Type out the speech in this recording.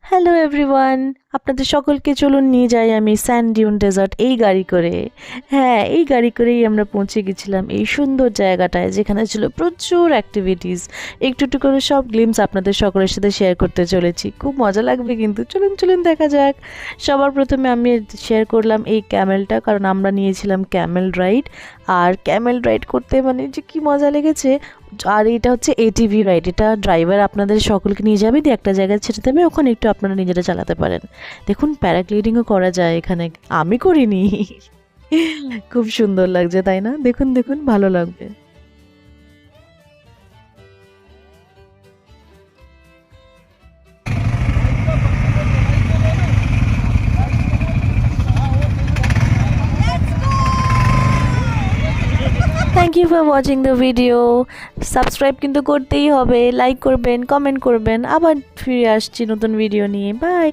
Hello everyone, আপনাদের সকলকে চলুন নিয়ে যাই আমি স্যান্ড ডিউন ডেজার্ট এই গাড়ি করে। হ্যাঁ, এই গাড়ি করেই আমরা পৌঁছে গেছিলাম এই সুন্দর জায়গাটায়, যেখানে ছিল প্রচুর অ্যাক্টিভিটিস। একটু একটু করে সব গ্লিমস আপনাদের সকলের সাথে শেয়ার করতে চলেছি। খুব মজা লাগবে কিন্তু, চলুন চলুন দেখা যাক। সবার প্রথমে আমি শেয়ার করলাম এই ক্যামেলটা, কারণ আমরা নিয়েছিলাম ক্যামেল রাইড। আর ক্যামেল রাইড করতে মানে যে কি মজা লেগেছে। আর এটা হচ্ছে এটিভি রাইড, এটা ড্রাইভার আপনাদের সকলকে নিয়ে যাবে, দিয়ে একটা জায়গায় ছেড়ে দেবে, ওখানে একটু আপনারা নিজেরা চালাতে পারেন। দেখুন প্যারাগ্লাইডিংও করা যায় এখানে, আমি করিনি। খুব সুন্দর লাগছে তাই না? দেখুন দেখুন, ভালো লাগবে। Thank you for watching the video. Subscribe কিন্তু করতেই হবে, লাইক করবেন, কমেন্ট করবেন। আবার ফিরে আসছি নতুন ভিডিও নিয়ে। বাই।